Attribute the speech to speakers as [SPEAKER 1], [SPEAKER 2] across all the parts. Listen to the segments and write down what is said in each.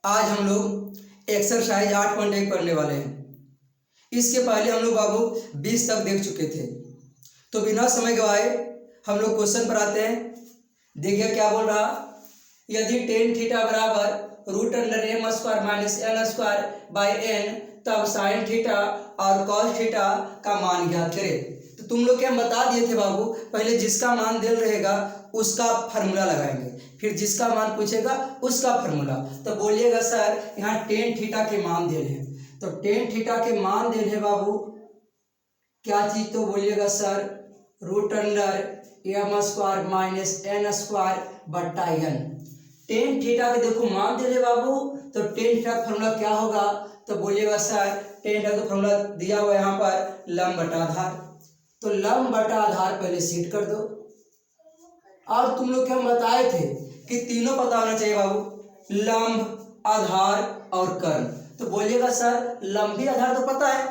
[SPEAKER 1] आज हम लोग एक्सरसाइज 8.1 पढ़ने वाले हैं। इसके पहले हम लोग बाबू 20 तक देख चुके थे। तो बिना समय गवाए हम लोग क्वेश्चन पर आते हैं। देखिए क्या बोल रहा, यदि टेन थीटा बराबर root under m square minus N square by n, तब साइन थीटा और कॉस थीटा का मान ज्ञात करें। तो तुम लोग क्या बता दिए थे बाबू, पहले जिसका मान दिल रहेगा उसका फार्मूला लगाएंगे, फिर जिसका मान पूछेगा उसका फार्मूला। तो बोलिएगा सर यहाँ टेन थीटा के मान दिल है, तो टेन थीटा के मान दिल है बाबू क्या चीज, तो बोलिएगा sir root under m square minus N square बट्टा एन। टेन थीटा के देखो मान दिले बाबू, तो टेन थीटा का फॉर्मूला क्या होगा, तो बोलिएगा सर टेन थीटा का फॉर्मूला दिया हुआ है यहाँ पर लंब बटा आधार। तो लंब बटा आधार पहले सीट कर दो। और तुम लोग क्या बताए थे कि तीनों पता होना चाहिए बाबू, लंब आधार और कर्ण। तो बोलिएगा सर लंबी आधार तो पता है,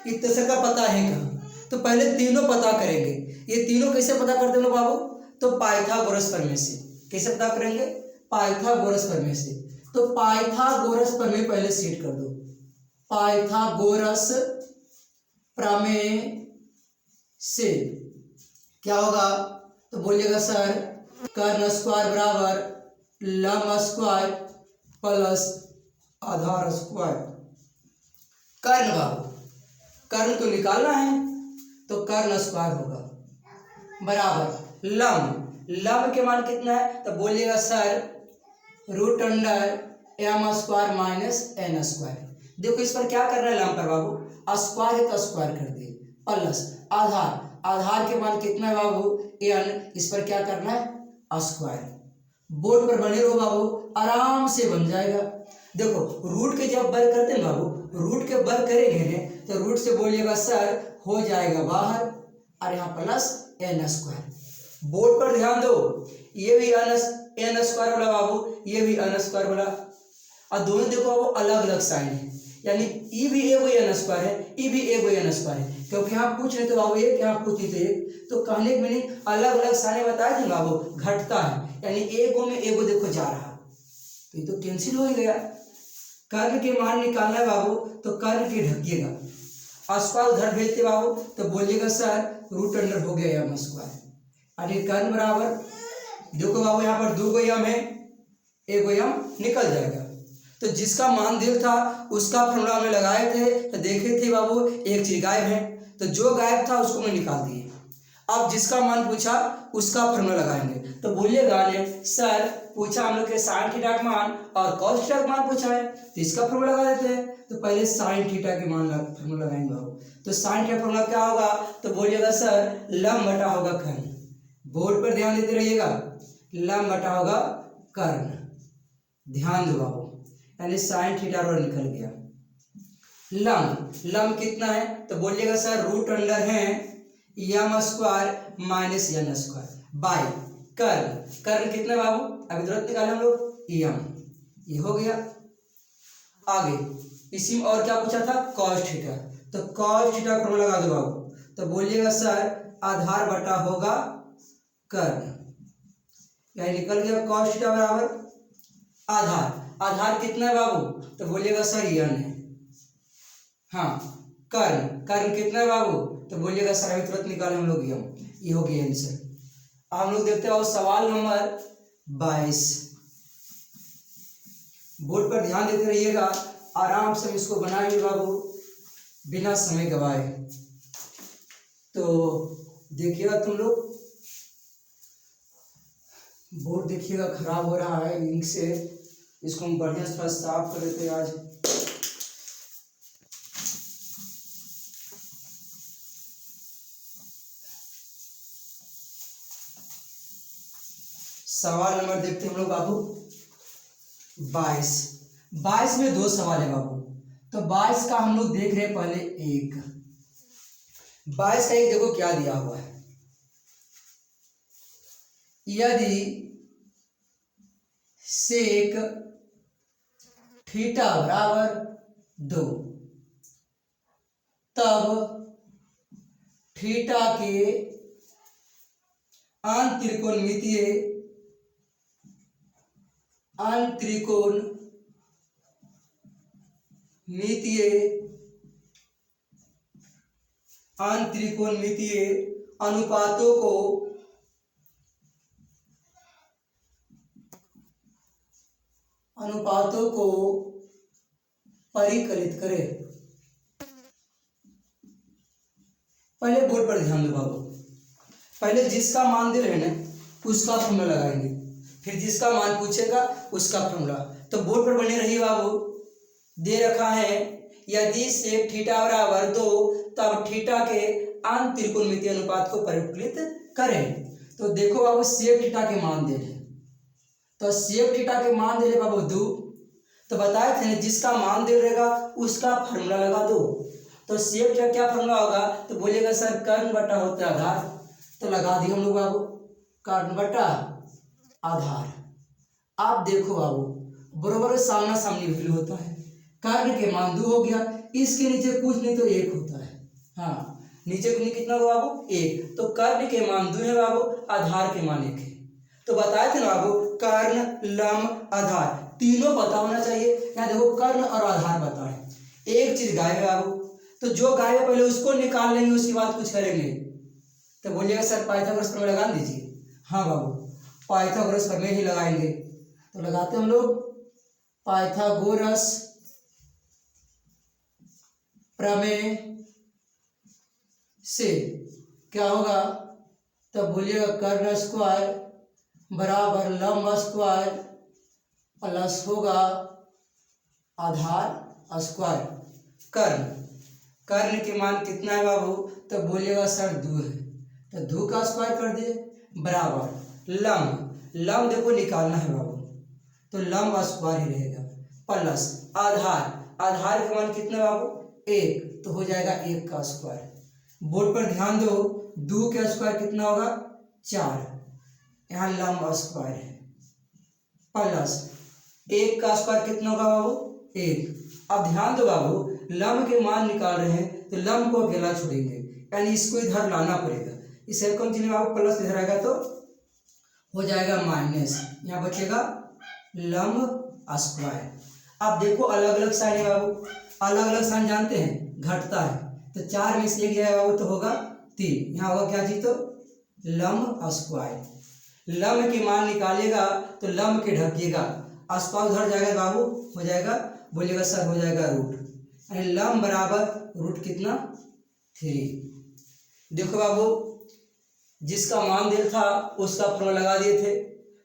[SPEAKER 1] इतना का पता है कहाँ, तो पहले तीनों पता करेंगे। ये तीनों कैसे पता करते हैं बाबू, तो पाइथागोरस प्रमेय से। कैसे पता करेंगे, पाइथागोरस प्रमेय से। तो पाइथागोरस प्रमेय पहले सीट कर दो। पाइथागोरस प्रमेय से क्या होगा, तो बोलिएगा सर कर्ण स्क्वायर बराबर लंब स्क्वायर प्लस आधार स्क्वायर। कर्ण बाबू, कर्ण तो निकालना है, तो कर्ण स्क्वायर होगा बराबर लंब। लंब के मान कितना है, तो बोलिएगा sir root under m square minus N square. देखो इस पर क्या कर रहा है लंब पर बाबू, स्क्वायर है तो स्क्वायर कर दिए, प्लस आधार, आधार के मान कितना है बाबू एन, इस पर क्या करना है स्क्वायर। बोर्ड पर बने रहो बाबू, आराम से बन जाएगा। देखो रूट के जब वर्ग करते हैं बाबू, रूट के वर्ग करेंगे तो रूट से बोलिएगा सर हो जाएगा बाहर, और यहाँ प्लस एन स्क्वायर। बोर्ड पर ध्यान दो, ये भी एन स्क्वायर बोला बाबू, ये भी एन स्क्वायर बोला, और दोनों देखो बाबू अलग अलग साइन है, यानी ई भी ए वही एन स्क्वायर है, ई भी ए वही एन स्क्वायर है। क्योंकि यहाँ पूछ रहे थे बाबू एक, यहाँ पूछी थे एक, तो कहने की मीनिंग अलग अलग साइन बताए थे बाबू, घटता है, यानी एगो में एगो देखो जा रहा, तो ये तो कैंसिल हो ही गया। कर्ण के मान निकालना है बाबू, तो कर्ण के ढकिएगा, आसपास घर भेजते बाबू, तो बोलिएगा सर रूट अंडर हो गया एम स्क्वायर, अरे कर्ण बराबर देखो बाबू यहाँ पर दो गो एम है, एक गो एम निकल जाएगा। तो जिसका मान दिल था उसका फॉर्मूला हमने लगाए थे, तो देखे थे बाबू एक चीज गायब है, तो जो गायब था उसको मैं निकाल दिए। अब जिसका मान पूछा उसका फॉर्मूला लगाएंगे। तो बोलिएगा ने सर पूछा हम लोग के साइन थीटा का मान और कॉस थीटा का मान पूछा है, तो इसका फॉर्मूला लगा देते हैं। तो पहले साइन थीटा के मान फॉर्मूला लगाएंगे बाबू। तो साइन थीटा फॉर्मूला क्या होगा, तो बोलिएगा सर लंब बटा होगा कर्ण। बोर्ड पर ध्यान देते रहिएगा, लंब बटा होगा कर्ण, ध्यान दो बाबू, यानी साइन थीटा और निकल गया। लंब, लंब कितना है, तो बोलिएगा सर रूट अंडर है M square minus N square by कर्ण। कर्ण कितना बाबू, अभी तुरंत निकाले हम लोग एम, ये हो गया। आगे इसी में और क्या पूछा था, कॉस थीटा, तो कॉस थीटा का फॉर्मूला लगा दो बाबू। तो बोलिएगा सर आधार बटा होगा कर्ण, यानी निकल गया कॉस थीटा बराबर आधार। आधार कितना है बाबू, तो बोलिएगा सर एन है। हाँ कर्ण, कर्ण कितना है बाबू, तो बोलिएगा सर अभी तुरंत निकाले हम लोग एम, ये हो गया आंसर। हम लोग देखते हैं सवाल नंबर 22। बोर्ड पर ध्यान देते रहिएगा, आराम से इसको बनाएंगे बाबू बिना समय गवाए। तो देखिएगा तुम लोग, बोर्ड देखिएगा खराब हो रहा है इंक से, इसको हम बढ़िया से थोड़ा साफ कर देते हैं आज। सवाल नंबर देखते हैं हम लोग बाबू 22। 22 में दो सवाल है बाबू, तो 22 का हम लोग देख रहे हैं पहले एक। 22 का एक देखो क्या दिया हुआ है, यदि सेक थीटा बराबर 2, तब थीटा के अंतरिकोणमितीय मितीय त्रिकोणमितीय अनुपातों को परिकलित करें। पहले बोर्ड पर ध्यान दो बाबू। पहले जिसका मान दे रहे हैं ना उसका फॉर्मूला लगाएंगे, फिर जिसका मान पूछेगा उसका फॉर्मूला। तो बोर्ड पर बने रहिए बाबू। दे रखा है यदि सेक थीटा बराबर 2 तब थीटा के अंत त्रिकोणमितीय अनुपात को परिकलित करें। तो देखो बाबू सेक थीटा के मान दे रहे, तो सेक थीटा के मान दे रहे बाबू 2। तो बताए थे ना जिसका मान दे रहेगा उसका फॉर्मूला लगा दो। तो सेक थीटा क्या फॉर्मूला होगा? तो बोलिएगा सर कर्ण बटा होता है आधार। तो लगा दिए हम लोग बाबू कर्ण बटा आधार। आप देखो बाबू बराबर सामना सामनी वैल्यू होता है। कर्ण के मान 2 हो गया, इसके नीचे कुछ नहीं तो 1 होता है। हाँ नीचे कुछ कितना होगा बाबू 1। तो कर्ण के मान 2 है बाबू, आधार के मान 1 है। तो बताए थे ना बाबू कर्ण लंब आधार तीनों पता होना चाहिए। यहाँ देखो कर्ण और आधार बताए। एक चीज गायब है बाबू, तो जो गायब है पहले उसको निकाल लेंगे उसके बाद कुछ करेंगे। तो बोलिएगा सर पाइथागोरस प्रमेय लगा दीजिए। हाँ बाबू पाइथागोरस प्रमेय ही लगाएंगे। तो लगाते हम लोग पाइथागोरस प्रमेय से क्या होगा? तब बोलिएगा कर्ण स्क्वायर बराबर लंब स्क्वायर प्लस होगा आधार स्क्वायर। कर्ण के मान कितना है बाबू? तो बोलिएगा सर 2 है, तो 2 का स्क्वायर कर दिए बराबर लंब देखो निकालना है बाबू, तो लंब स्क्वायर ही रहेगा प्लस आधार के मान कितना बाबू 1, तो हो जाएगा 1 का स्क्वायर। बोर्ड पर ध्यान दो 2 का स्क्वायर कितना होगा 4, यहाँ लंब स्क्वायर है प्लस 1 का स्क्वायर कितना होगा बाबू 1। अब ध्यान दो बाबू लंब के मान निकाल रहे हैं तो लंब को अकेला छोड़ेंगे, यानी इसको इधर लाना पड़ेगा। इसे कौन चिन्ह बाबू प्लस इधर आएगा तो हो जाएगा माइनस, यहाँ बचेगा लंब स्क्वायर। अब देखो अलग अलग साइन है बाबू, अलग अलग साइन जानते हैं घटता है, तो 4 में से 1 जाएगा बाबू तो होगा 3, यहाँ होगा क्या चीज तो लंब स्क्वायर। लंब के मान निकालेगा तो लंब के ढकिएगा, स्क्वायर उधर जाएगा बाबू हो जाएगा, बोलिएगा सर हो जाएगा रूट, यानी लंब बराबर रूट कितना 3। देखो बाबू जिसका मान दिया था उसका फॉर्मूला लगा दिए थे।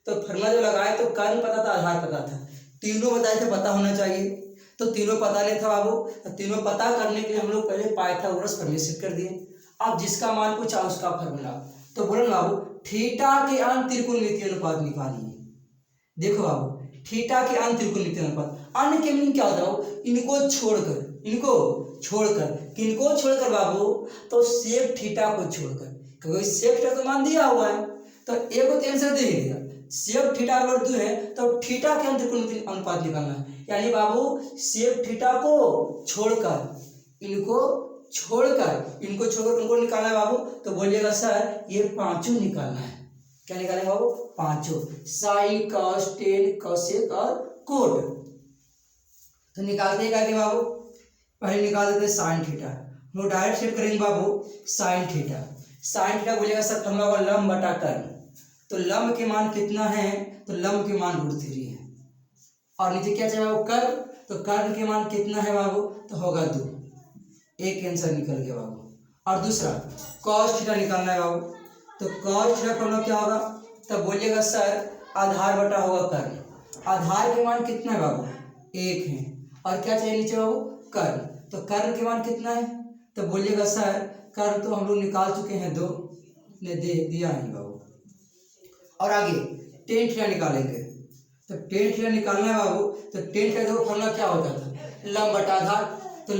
[SPEAKER 1] तो फॉर्मूला जो लगाए तो कर्ण पता था आधार पता था, तीनों बताए थे पता होना चाहिए। तो तीनों पता नहीं था बाबू, तो तीनों पता करने के लिए हम लोग पहले पाइथागोरस प्रमेय सिद्ध कर दिए। अब जिसका मान पूछा उसका फॉर्मूला, तो बोलो बाबू थीटा के अंत त्रिकोणमितीय अनुपात निकालिए। देखो बाबू थीटा के अंत त्रिकोणमितीय अनुपात, अन्य के मीनिंग क्या होता है? इनको छोड़कर बाबू, तो सेक थीटा को छोड़कर, क्योंकि सेक थीटा तो मान दिया हुआ है तो एक को आंसर दे ही दिया। सेक थीटा अगर 2 है तो थीटा के अंत त्रिकोणमितीय अनुपात निकालना है, यानी बाबू सेक थीटा को छोड़कर इनको उनको निकालना है बाबू। तो बोलिएगा सर ये पांचों निकालना है। क्या निकालेंगे बाबू? पांचों, साइन कॉस टेन कोसेक और कोट। तो निकालते हैं क्या बाबू? पहले निकाल देते साइन थीटा, हम लोग डायरेक्ट सेट करेंगे बाबू साइन थीटा बोलिएगा सर फॉर्मूला होगा लंब बटा कर्ण। तो लंब के मान कितना है? तो लंब के मान √3 है, और नीचे क्या चाहिए बाबू कर्ण, तो कर्ण के मान कितना है बाबू? तो होगा 2, एक आंसर निकल गया बाबू। और दूसरा कॉस थीटा निकालना है बाबू, तो कॉस थीटा फॉर्मूला क्या होगा? तब बोलिएगा सर आधार बटा होगा कर्ण। आधार के मान कितना है बाबू? 1 है, और क्या चाहिए नीचे बाबू कर्ण, तो कर्ण के मान कितना है? तो बोलिएगा सर कर्ण तो हम लोग निकाल चुके हैं 2 ने दे दिया है बाबू। और आगे टेन थीटा निकालेंगे, तो टेन थीटा निकालना है बाबू। तो टेन थीटा देखो फॉर्मूला क्या होता था? लंब बटा आधार। तो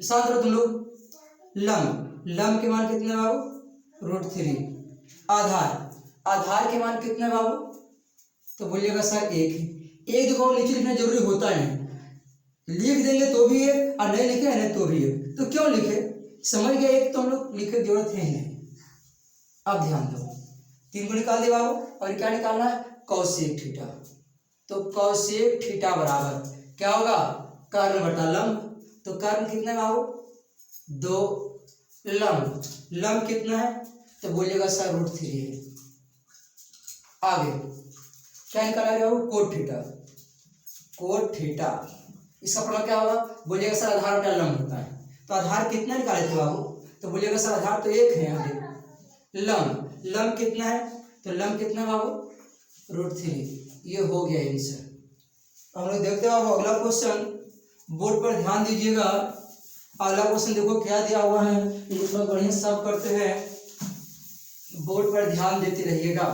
[SPEAKER 1] साथ रहो तुम लोग, लंब के मान कितना है बाबू? √3। आधार के मान कितना है बाबू? तो बोलिएगा सर 1 है। एक देखो नीचे लिखना जरूरी होता है, लिख देंगे तो भी 1 और नहीं लिखे है तो भी 1। तो क्यों लिखे? समझ गए, एक तो हम लोग लिखे की जरूरत है ही नहीं। अब ध्यान दो 3 को निकाल दिया बाबू, और क्या निकालना है? Cosec theta. तो कॉसेक थीटा बराबर क्या होगा? कर्ण बटा लंब, तो कर्ण कितना है बाबू 2, लंब कितना है तो बोलिएगा सर √3 है। आगे क्या निकाला गया बाबू कोट थीटा, इसका प्रमाण क्या होगा बोलिएगा सर आधार बटा लंब होता है, तो आधार कितना निकाले थे बाबू तो बोलिएगा सर आधार तो 1 है, आगे लंब कितना है तो लंब कितना है बाबू √3, ये हो गया आंसर। हम लोग देखते हैं बाबू अगला क्वेश्चन, बोर्ड पर ध्यान दीजिएगा। अगला क्वेश्चन देखो क्या दिया हुआ है, इनको थोड़ा बढ़िया साफ करते हैं, बोर्ड पर ध्यान देते रहिएगा।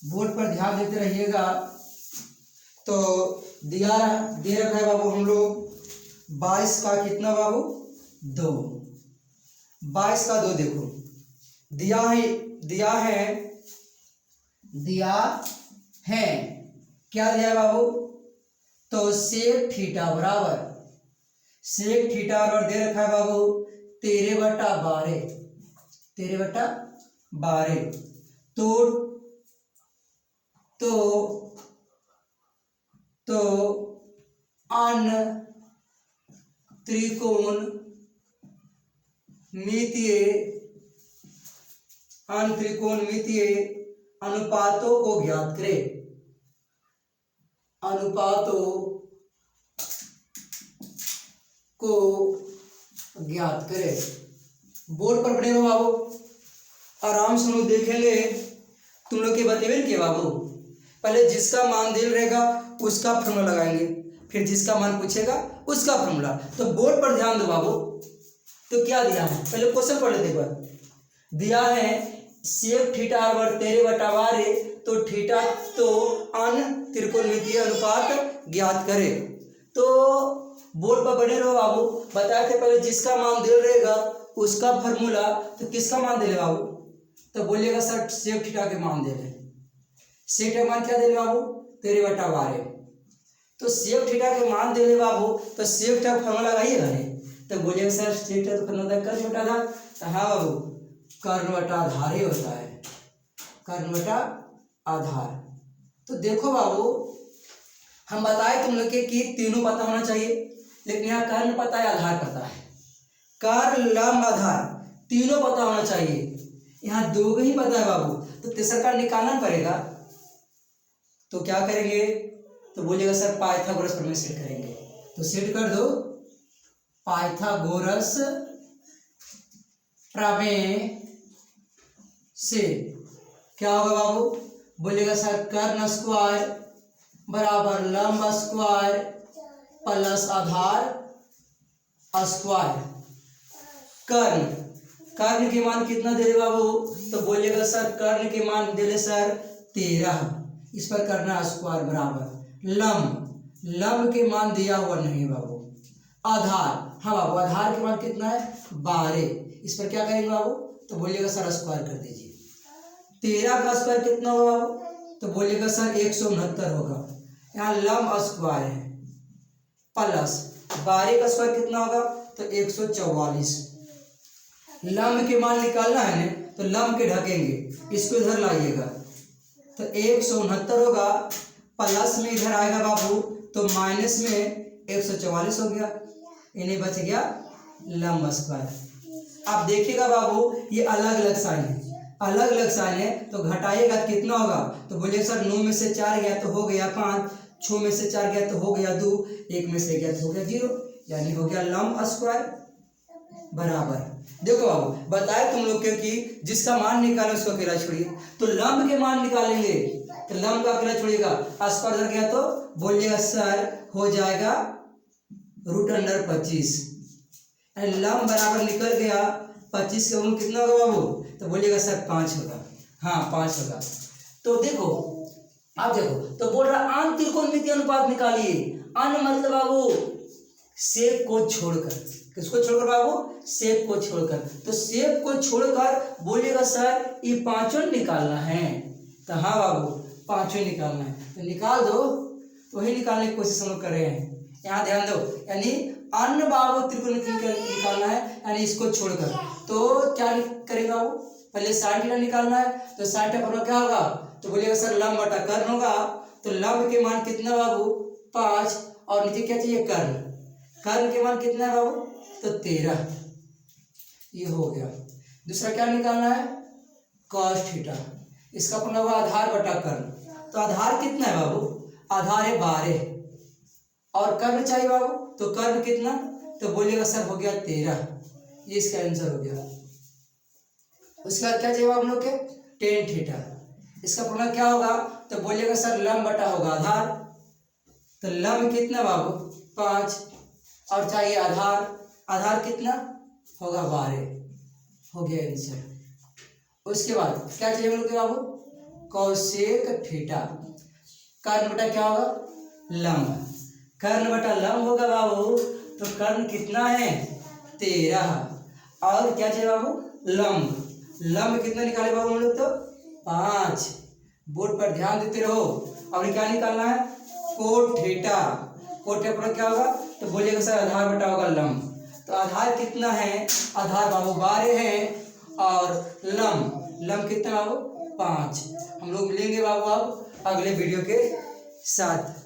[SPEAKER 1] बोर्ड पर ध्यान देते रहिएगा। तो दिया दे रखा है बाबू हम लोग 22 का कितना बाबू 2, 22 का 2 देखो दिया है क्या दिया है बाबू तो सेक थीटा बराबर दे रखा है बाबू 13/12 तो अन त्रिकोण मितीय अनुपातों को ज्ञात करें। बोर्ड पर पढ़े हो बाबू, आराम से हम लोग देखेंगे। तुम लोग के बतेबे के बाबू, पहले जिसका मान दिल रहेगा उसका फॉर्मूला लगाएंगे, फिर जिसका मान पूछेगा उसका फॉर्मूला। तो बोर्ड पर ध्यान दो बाबू। तो क्या दिया है पहले क्वेश्चन पढ़ लेते एक बार। दिया है सेक थीटा बराबर 13/12, तो थीटा तो अन त्रिकोणमितीय अनुपात ज्ञात करे। तो बोर्ड पर बने रहो बाबू। बताए थे पहले जिसका मान दिल रहेगा उसका फॉर्मूला, तो किसका मान दे बाबू तो बोलिएगा सर सेक थीटा के मान दे रहे। सेक थीटा मान क्या दे रहे बाबू 13/12, तो सेक थीटा के मान दे रहे बाबू, तो सेक थीटा फॉर्मूला लगाइएगा नहीं तो बोलिएगा सर सेक थीटा तो फॉर्मूला कर्ण बटा आधार, तो हाँ बाबू कर्ण बटा आधार ही होता है, कर्ण बटा आधार। तो देखो बाबू हम बताए तुम लोग के कि तीनों पता होना चाहिए, लेकिन यहाँ कर्ण पता है आधार पता है, कर्ण लंब आधार तीनों पता होना चाहिए। यहाँ 2 ही पता है बाबू, तो तीसरा का निकालना पड़ेगा। तो क्या करेंगे तो बोलिएगा सर पाइथागोरस प्रमेय सेट करेंगे। तो सेट कर दो पाइथागोरस प्रमेय से क्या होगा बाबू बोलिएगा सर कर्ण स्क्वायर बराबर लंब स्क्वायर प्लस आधार स्क्वायर। कर्ण के मान कितना दे रहे बाबू तो बोलिएगा सर कर्ण के मान दे रहे सर 13, इस पर करना स्क्वायर बराबर लंब के मान दिया हुआ नहीं बाबू। आधार हाँ बाबू आधार के मान कितना है 12, इस पर क्या करेंगे बाबू तो बोलिएगा सर स्क्वायर कर दीजिए। 13 का स्क्वायर कितना होगा बाबू तो बोलिएगा सर 169 होगा। यहाँ लंब स्क्वायर है प्लस 12 का स्क्वायर कितना होगा तो 144। लंब के मान निकालना है ना तो लंब के ढकेंगे, इसको इधर लाइएगा तो 169 होगा, प्लस में इधर आएगा बाबू तो माइनस में 144 हो गया, इन्हें बच गया लंब स्क्वायर। आप देखिएगा बाबू ये अलग अलग साइन है, तो घटाइएगा कितना होगा तो बोलिए सर 9 में से 4 गया तो हो गया 5, 6 में से 4 गया तो हो गया 2, 1 में से गया तो हो गया 0, यानी हो गया लंब स्क्वायर बराबर। देखो बाबू बताए तुम लोग के कि जिसका मान निकाले उसको अकेला छोड़िए, तो लंब के मान निकालेंगे तो लंब का अकेला छोड़िएगा, स्क्वायर इधर गया तो बोलिएगा सर हो जाएगा √25। लंब बराबर निकल गया 25 का गुण कितना होगा बाबू तो बोलिएगा सर 5 होगा। हाँ 5 होगा। तो देखो आप देखो तो बोल रहा अन त्रिकोणमितीय अनुपात निकालिए। अन मतलब बाबू सेक को छोड़कर, किसको छोड़कर बाबू सेक को छोड़कर, तो सेक को छोड़कर बोलिएगा सर ये 5 निकालना है, तो हाँ बाबू 5 निकालना है तो निकाल दो, तो वही निकालने की कोशिश हम लोग कर रहे हैं। यहाँ ध्यान दो, यानी अन्य बाबू त्रिकोण निकालना है, यानी इसको छोड़कर। तो क्या करेगा वो, पहले साइन थीटा निकालना है। तो साइन थीटा फॉर्मूला क्या होगा, तो बोलिएगा सर लंब बटा कर्ण होगा। तो लंब के मान कितना बाबू 5, और नीचे क्या चाहिए कर्ण, कर्ण के मान कितना है बाबू, तो 13। ये हो गया। दूसरा क्या निकालना है, cos थीटा, इसका फॉर्मूला होगा आधार बटा कर्ण। तो आधार कितना है बाबू, आधार है 12, और कर्ण चाहिए बाबू, तो कर्ण कितना, तो बोलिएगा सर हो गया 13। ये इसका आंसर हो गया। उसके बाद क्या चाहिए बाबू हम लोग के, tan थीटा, इसका फॉर्मूला क्या होगा, तो बोलिएगा सर लंब बटा होगा आधार। तो लंब कितना बाबू 5, और चाहिए आधार, आधार कितना होगा 12, हो गया आंसर। उसके बाद क्या चाहिए हम लोग के बाबू, कोसेक थीटा, कर्ण बटा क्या होगा लंब, कर्ण बटा लंब होगा बाबू। तो कर्ण कितना है 13, और क्या चाहिए बाबू लंब, लंब कितना निकाले बाबू हम लोग, तो 5। बोर्ड पर ध्यान देते रहो। और क्या निकालना है, कोट थीटा, कोट थीटा पर क्या होगा, तो बोलिएगा सर आधार बटा होगा लंब। तो आधार कितना है, आधार बाबू 12 है, और लंब कितना बाबू 5। हम लोग मिलेंगे बाबू अब अगले वीडियो के साथ।